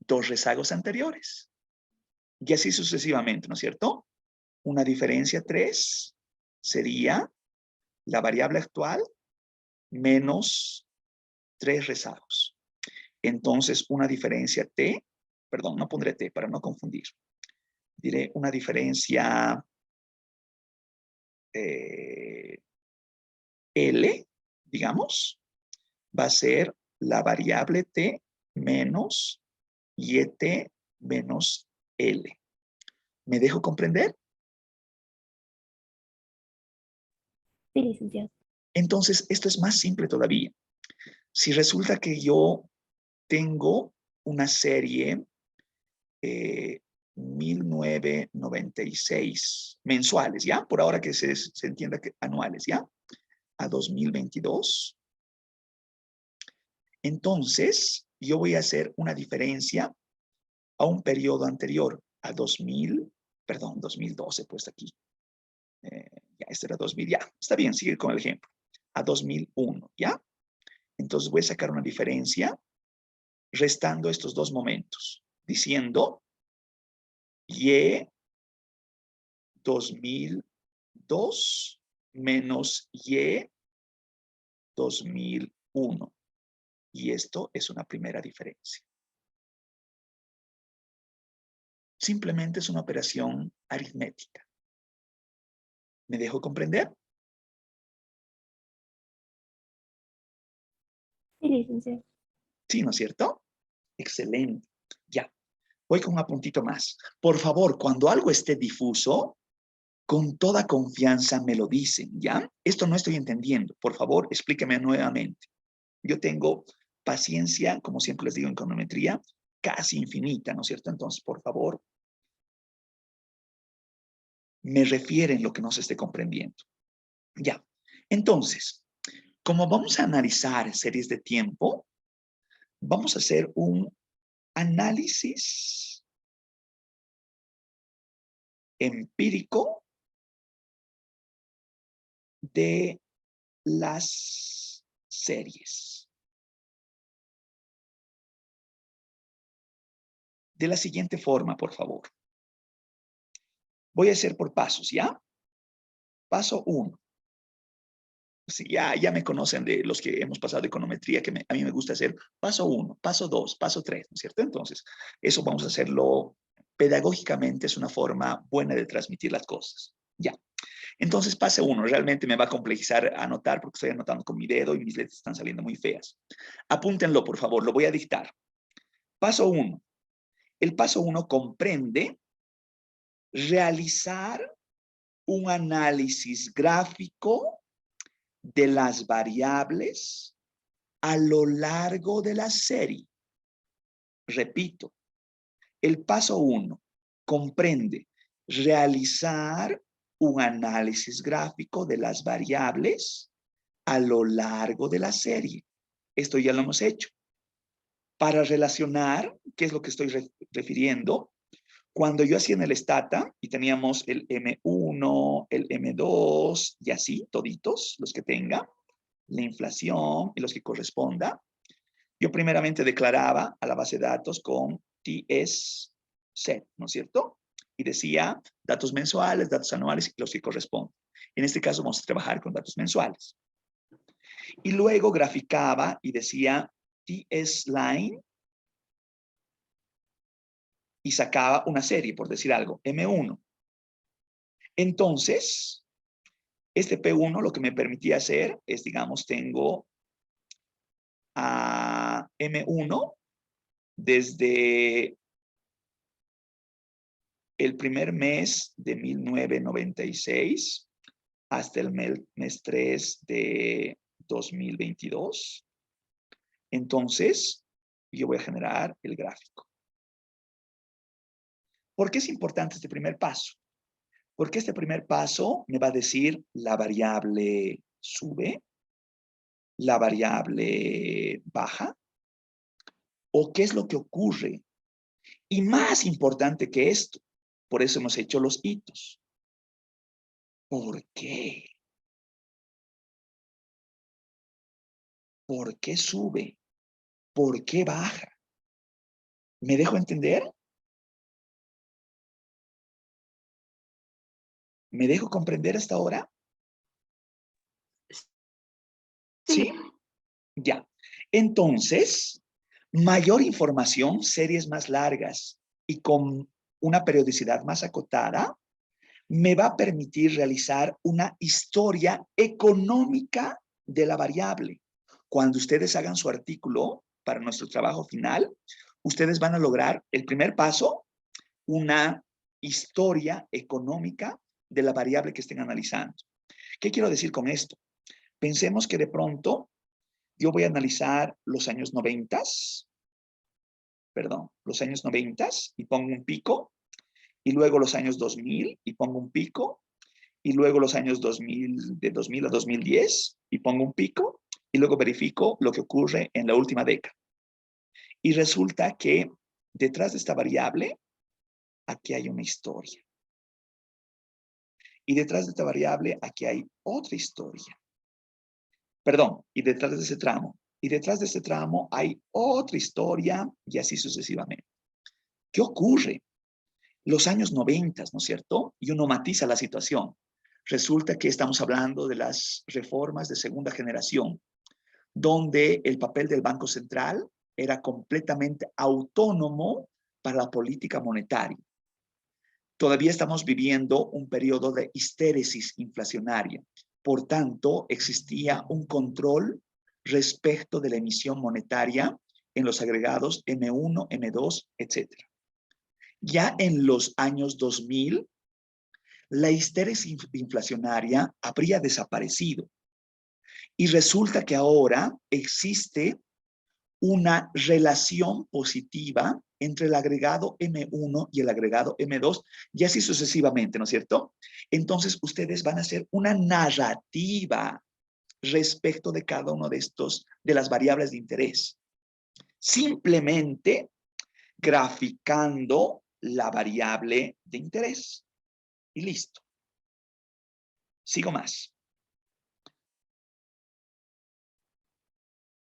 2 rezagos anteriores. Y así sucesivamente, ¿no es cierto? Una diferencia 3 sería la variable actual menos 3 rezagos. Entonces, una diferencia T, perdón, no pondré T para no confundir. Diré una diferencia L, digamos, va a ser la variable T menos YT menos L. ¿Me dejo comprender? Sí, licenciado. Entonces, esto es más simple todavía. Si resulta que yo tengo una serie 1996 mensuales, ¿ya? Por ahora que se entienda que anuales, ¿ya? A 2022. Entonces, yo voy a hacer una diferencia a un periodo anterior, a 2012 puesto aquí. Ya, este era 2000, ya. Está bien, sigue con el ejemplo. A 2001, ¿ya? Entonces voy a sacar una diferencia restando estos dos momentos, diciendo Y 2002 menos Y 2001. Y esto es una primera diferencia. Simplemente es una operación aritmética. ¿Me dejo comprender? Sí, licenciado. Sí, ¿no es cierto? Excelente. Ya. Voy con un apuntito más. Por favor, cuando algo esté difuso, con toda confianza me lo dicen, ¿ya? Esto no estoy entendiendo. Por favor, explíqueme nuevamente. Yo tengo paciencia, como siempre les digo en econometría, casi infinita, ¿no es cierto? Entonces, por favor, me refieren lo que no se esté comprendiendo. Ya. Entonces, como vamos a analizar series de tiempo, vamos a hacer un análisis empírico de las series. De la siguiente forma, por favor. Voy a hacer por pasos, ¿ya? Paso 1. Sí, ya me conocen de los que hemos pasado de econometría, que a mí me gusta hacer paso 1, paso 2, paso 3, ¿no es cierto? Entonces, eso vamos a hacerlo pedagógicamente, es una forma buena de transmitir las cosas. Ya. Entonces, paso 1, realmente me va a complejizar anotar porque estoy anotando con mi dedo y mis letras están saliendo muy feas. Apúntenlo, por favor, lo voy a dictar. Paso 1. El paso 1 comprende realizar un análisis gráfico de las variables a lo largo de la serie. Repito, el paso 1 comprende realizar un análisis gráfico de las variables a lo largo de la serie. Esto ya lo hemos hecho. Para relacionar, ¿qué es lo que estoy refiriendo? Cuando yo hacía en el Stata y teníamos el M1, el M2 y así, toditos, los que tenga, la inflación y los que corresponda, yo primeramente declaraba a la base de datos con TS-set, ¿no es cierto? Y decía datos mensuales, datos anuales y los que corresponden. En este caso vamos a trabajar con datos mensuales. Y luego graficaba y decía TS-line y sacaba una serie, por decir algo, M1. Entonces, este P1 lo que me permitía hacer es, digamos, tengo a M1 desde el primer mes de 1996 hasta el mes 3 de 2022. Entonces, yo voy a generar el gráfico. ¿Por qué es importante este primer paso? Porque este primer paso me va a decir la variable sube, la variable baja, o qué es lo que ocurre. Y más importante que esto, por eso hemos hecho los hitos. ¿Por qué? ¿Por qué sube? ¿Por qué baja? ¿Me dejo entender? ¿Me dejo comprender hasta ahora? ¿Sí? Ya. Entonces, mayor información, series más largas y con una periodicidad más acotada, me va a permitir realizar una historia económica de la variable. Cuando ustedes hagan su artículo para nuestro trabajo final, ustedes van a lograr el primer paso, una historia económica de la variable que estén analizando. ¿Qué quiero decir con esto? Pensemos que de pronto yo voy a analizar los años 90, los años 90 y pongo un pico, y luego los años 2000 y pongo un pico, y luego los años 2000, de 2000 a 2010 y pongo un pico, y luego verifico lo que ocurre en la última década. Y resulta que detrás de esta variable, aquí hay una historia. Y detrás de esta variable, aquí hay otra historia. Perdón, y detrás de ese tramo. Y detrás de ese tramo hay otra historia y así sucesivamente. ¿Qué ocurre? Los años 90, ¿no es cierto? Y uno matiza la situación. Resulta que estamos hablando de las reformas de segunda generación, donde el papel del Banco Central era completamente autónomo para la política monetaria. Todavía estamos viviendo un periodo de histéresis inflacionaria. Por tanto, existía un control respecto de la emisión monetaria en los agregados M1, M2, etc. Ya en los años 2000, la histéresis inflacionaria habría desaparecido. Y resulta que ahora existe una relación positiva entre el agregado M1 y el agregado M2, y así sucesivamente, ¿no es cierto? Entonces, ustedes van a hacer una narrativa respecto de cada uno de las variables de interés. Simplemente graficando la variable de interés. Y listo. Sigo más.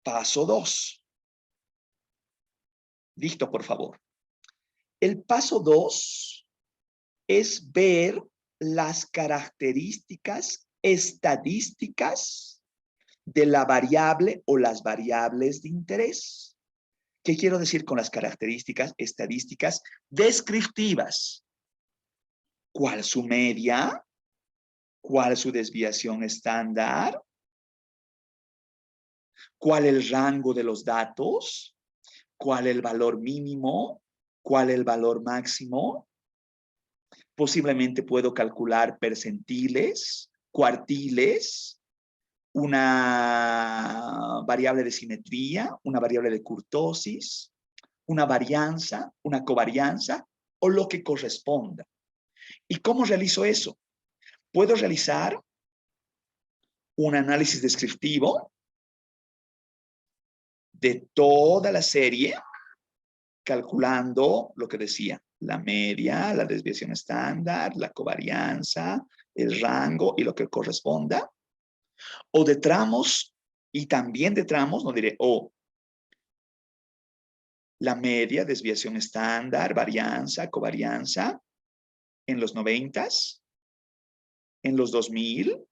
Paso 2. Listo, por favor. El paso 2 es ver las características estadísticas de la variable o las variables de interés. ¿Qué quiero decir con las características estadísticas descriptivas? ¿Cuál su media? ¿Cuál su desviación estándar? ¿Cuál el rango de los datos? ¿Cuál el valor mínimo? ¿Cuál el valor máximo? Posiblemente puedo calcular percentiles, cuartiles, una variable de simetría, una variable de kurtosis, una varianza, una covarianza o lo que corresponda. ¿Y cómo realizo eso? Puedo realizar un análisis descriptivo de toda la serie, calculando lo que decía, la media, la desviación estándar, la covarianza, el rango y lo que corresponda. O de tramos, y también de tramos, no diré, la media, desviación estándar, varianza, covarianza, en los 90s, en los 2000,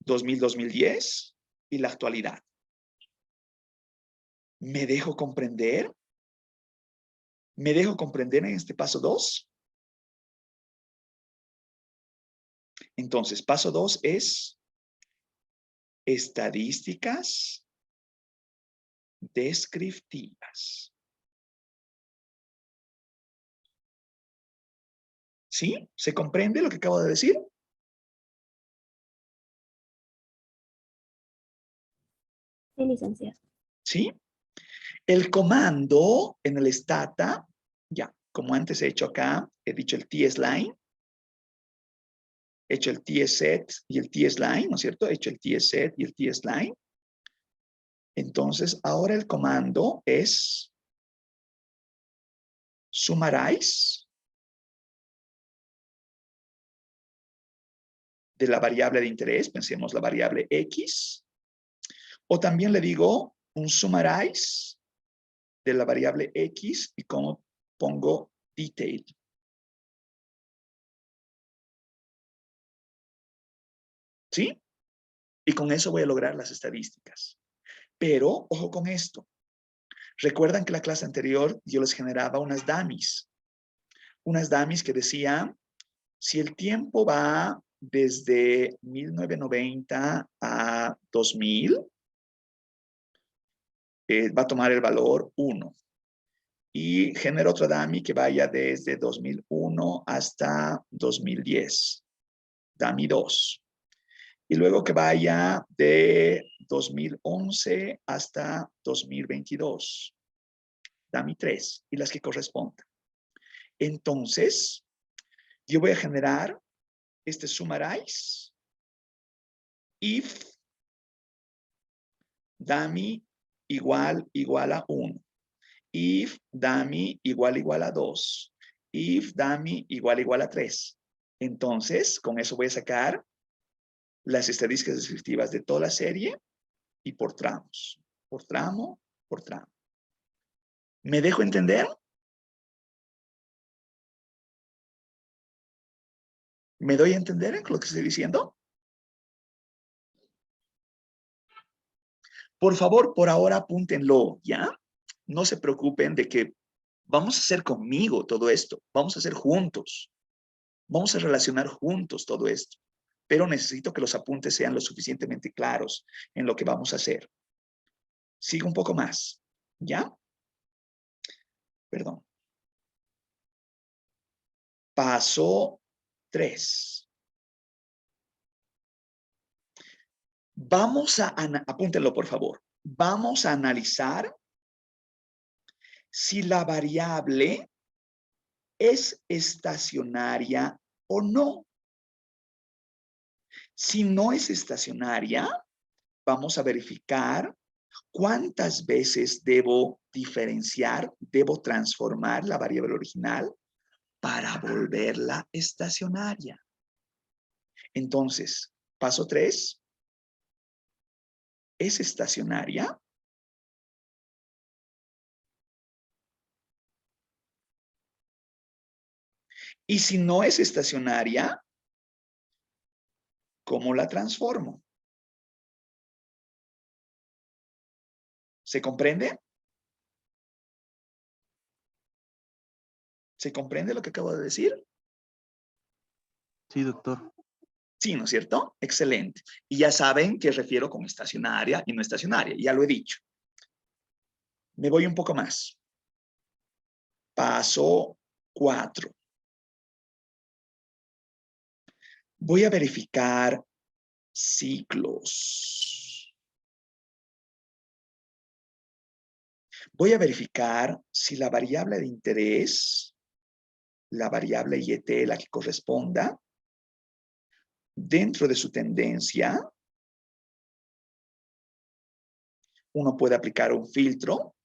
2010 y la actualidad. ¿Me dejo comprender? ¿Me dejo comprender en este paso 2? Entonces, paso 2 es estadísticas descriptivas. ¿Sí? ¿Se comprende lo que acabo de decir? Sí, licenciado. ¿Sí? El comando en el stata, ya, como antes he hecho acá, he dicho el tsline, he hecho el tset y el tsline, ¿no es cierto? He hecho el tset y el tsline. Entonces, ahora el comando es summarize de la variable de interés, pensemos la variable X, o también le digo un summarize de la variable X y como pongo detail. ¿Sí? Y con eso voy a lograr las estadísticas. Pero, ojo con esto. Recuerdan que la clase anterior yo les generaba unas dummies. Unas dummies que decían, si el tiempo va desde 1990 a 2000, va a tomar el valor 1. Y genero otra dummy que vaya desde 2001 hasta 2010. Dummy 2. Y luego que vaya de 2011 hasta 2022. Dummy 3 y las que correspondan. Entonces, yo voy a generar este summarize if dummy igual a 1. If dummy igual a 2. If dummy igual a 3. Entonces, con eso voy a sacar las estadísticas descriptivas de toda la serie y por tramos. Por tramo, por tramo. ¿Me dejo entender? ¿Me doy a entender lo que estoy diciendo? Por favor, por ahora apúntenlo, ¿ya? No se preocupen de que vamos a hacer conmigo todo esto. Vamos a hacer juntos. Vamos a relacionar juntos todo esto. Pero necesito que los apuntes sean lo suficientemente claros en lo que vamos a hacer. Sigo un poco más, ¿ya? Perdón. Paso 3. Vamos a, apúntenlo por favor. Vamos a analizar si la variable es estacionaria o no. Si no es estacionaria, vamos a verificar cuántas veces debo diferenciar, debo transformar la variable original para volverla estacionaria. Entonces, paso 3, ¿es estacionaria? Y si no es estacionaria, ¿cómo la transformo? ¿Se comprende? ¿Se comprende lo que acabo de decir? Sí, doctor. Sí, ¿no es cierto? Excelente. Y ya saben qué refiero con estacionaria y no estacionaria. Ya lo he dicho. Me voy un poco más. Paso 4. Voy a verificar ciclos. Voy a verificar si la variable de interés, la variable YT, la que corresponda, dentro de su tendencia, uno puede aplicar un filtro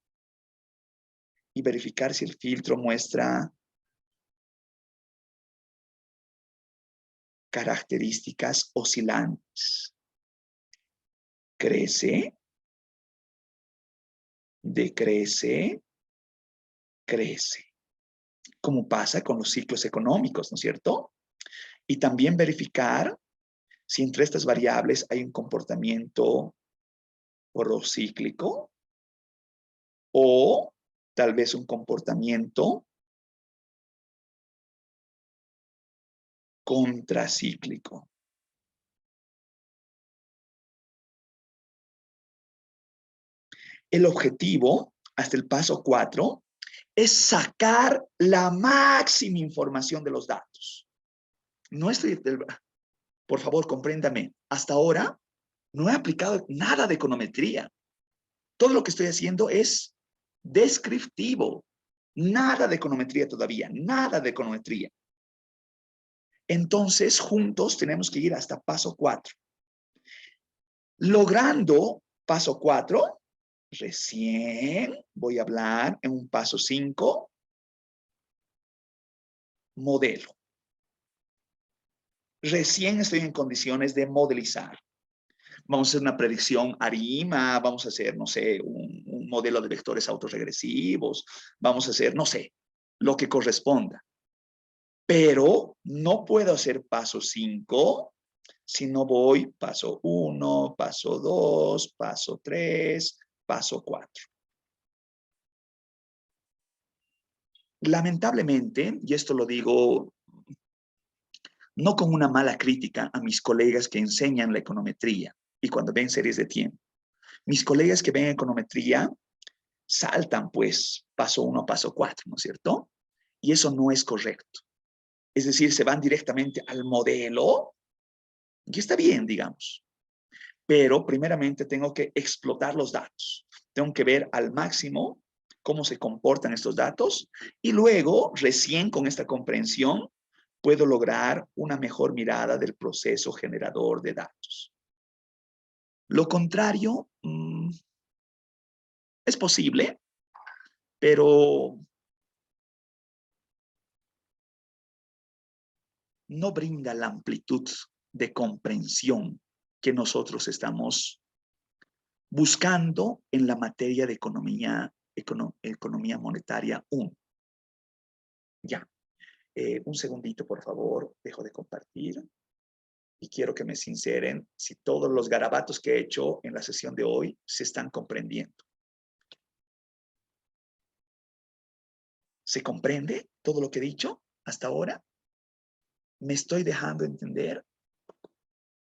y verificar si el filtro muestra características oscilantes. Crece, decrece, crece. Como pasa con los ciclos económicos, ¿no es cierto? Y también verificar si entre estas variables hay un comportamiento procíclico o tal vez un comportamiento contracíclico. El objetivo, hasta el paso 4, es sacar la máxima información de los datos. No estoy, por favor, compréndame, hasta ahora no he aplicado nada de econometría. Todo lo que estoy haciendo es descriptivo. Nada de econometría todavía, nada de econometría. Entonces, juntos tenemos que ir hasta paso 4. Logrando paso 4, recién voy a hablar en un paso 5, modelo. Recién estoy en condiciones de modelizar. Vamos a hacer una predicción ARIMA, vamos a hacer, no sé, un modelo de vectores autorregresivos, vamos a hacer, no sé, lo que corresponda. Pero no puedo hacer paso 5 si no voy paso 1, paso 2, paso 3, paso 4. Lamentablemente, y esto lo digo no con una mala crítica a mis colegas que enseñan la econometría y cuando ven series de tiempo. Mis colegas que ven econometría saltan pues paso 1, paso 4, ¿no es cierto? Y eso no es correcto. Es decir, se van directamente al modelo, y está bien, digamos. Pero primeramente tengo que explotar los datos. Tengo que ver al máximo cómo se comportan estos datos y luego, recién con esta comprensión, puedo lograr una mejor mirada del proceso generador de datos. Lo contrario es posible, pero no brinda la amplitud de comprensión que nosotros estamos buscando en la materia de economía monetaria 1. Ya. Un segundito, por favor, dejo de compartir y quiero que me sinceren si todos los garabatos que he hecho en la sesión de hoy se están comprendiendo. ¿Se comprende todo lo que he dicho hasta ahora? ¿Me estoy dejando entender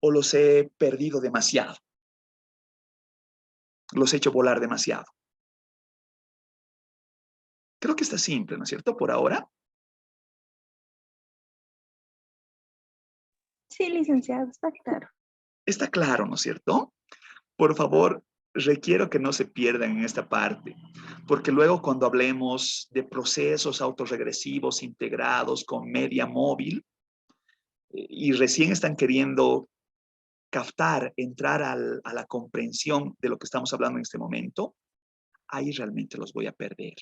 o los he perdido demasiado? Los he hecho volar demasiado. Creo que está simple, ¿no es cierto? Por ahora. Sí, licenciado, está claro. Está claro, ¿no es cierto? Por favor, requiero que no se pierdan en esta parte, porque luego cuando hablemos de procesos autorregresivos integrados con media móvil y recién están queriendo captar, entrar a la comprensión de lo que estamos hablando en este momento, ahí realmente los voy a perder.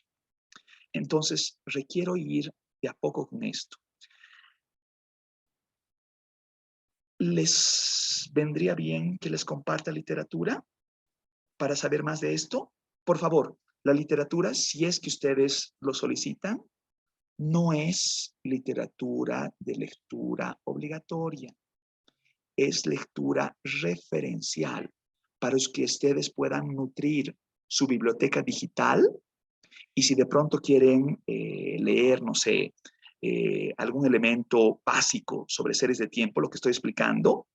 Entonces, requiero ir de a poco con esto. ¿Les vendría bien que les comparta literatura para saber más de esto? Por favor, la literatura, si es que ustedes lo solicitan, no es literatura de lectura obligatoria. Es lectura referencial para que ustedes puedan nutrir su biblioteca digital y si de pronto quieren leer, no sé, algún elemento básico sobre series de tiempo, lo que estoy explicando,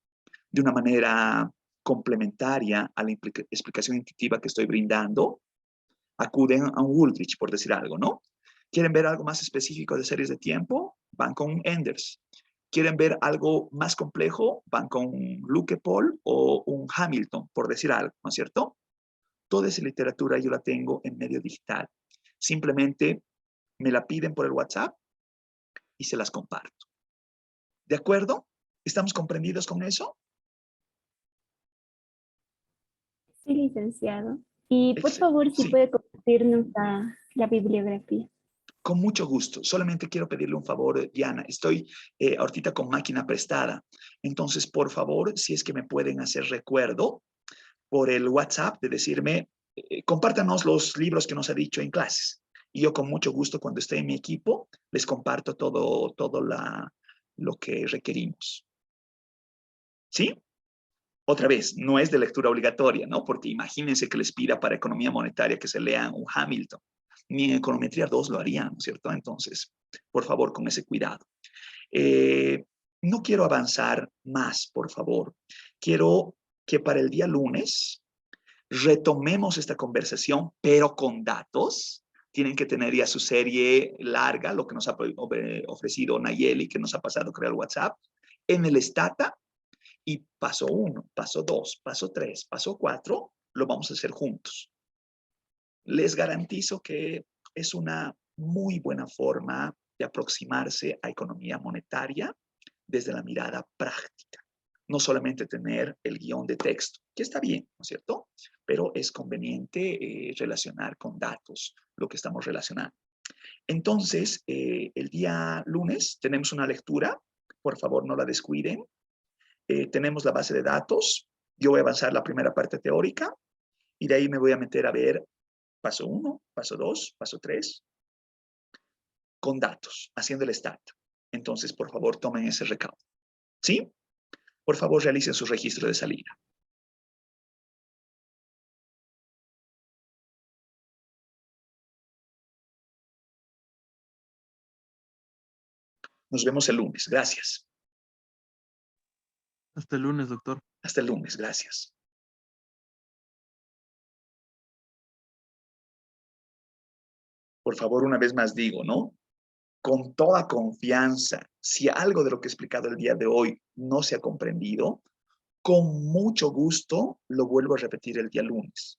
de una manera complementaria a la explicación intuitiva que estoy brindando, acuden a un Woolrich, por decir algo, ¿no? ¿Quieren ver algo más específico de series de tiempo? Van con un Enders. ¿Quieren ver algo más complejo? Van con un Luke Paul o un Hamilton, por decir algo, ¿no es cierto? Toda esa literatura yo la tengo en medio digital. Simplemente me la piden por el WhatsApp y se las comparto. ¿De acuerdo? ¿Estamos comprendidos con eso? Sí, licenciado. Y por Excelente. favor, si Sí, puede compartirnos la bibliografía. con mucho gusto. Solamente quiero pedirle un favor, Diana. Estoy ahorita con máquina prestada. Entonces, por favor, si es que me pueden hacer recuerdo por el WhatsApp de decirme, compártanos los libros que nos ha dicho en clases. Y yo con mucho gusto, cuando esté en mi equipo, les comparto todo lo que requerimos. ¿Sí? Otra vez, no es de lectura obligatoria, ¿no? Porque imagínense que les pida para economía monetaria que se lean un Hamilton. Ni en econometría 2 lo harían, ¿no es cierto? Entonces, por favor, con ese cuidado. No quiero avanzar más, por favor. Quiero que para el día lunes retomemos esta conversación, pero con datos. Tienen que tener ya su serie larga, lo que nos ha ofrecido Nayeli, que nos ha pasado crear WhatsApp, en el Stata. Y paso 1, paso 2, paso 3, paso 4, lo vamos a hacer juntos. Les garantizo que es una muy buena forma de aproximarse a economía monetaria desde la mirada práctica. No solamente tener el guión de texto, que está bien, ¿no es cierto? Pero es conveniente relacionar con datos lo que estamos relacionando. Entonces, el día lunes tenemos una lectura, por favor no la descuiden. Tenemos la base de datos, yo voy a avanzar la primera parte teórica y de ahí me voy a meter a ver paso 1, paso 2, paso 3, con datos, haciendo el stat. Entonces, por favor, tomen ese recaudo. ¿Sí? Por favor, realicen su registro de salida. Nos vemos el lunes. Gracias. Hasta el lunes, doctor. Hasta el lunes. Gracias. Por favor, una vez más digo, ¿no? Con toda confianza, si algo de lo que he explicado el día de hoy no se ha comprendido, con mucho gusto lo vuelvo a repetir el día lunes.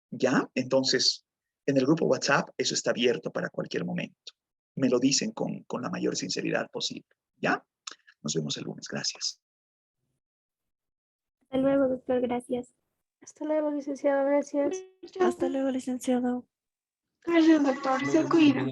¿Ya? Entonces, en el grupo WhatsApp eso está abierto para cualquier momento. Me lo dicen con la mayor sinceridad posible. ¿Ya? Nos vemos el lunes. Gracias. Hasta luego, doctor. Gracias. Hasta luego, licenciado, gracias. Hasta luego, licenciado. Gracias, doctor, se cuida.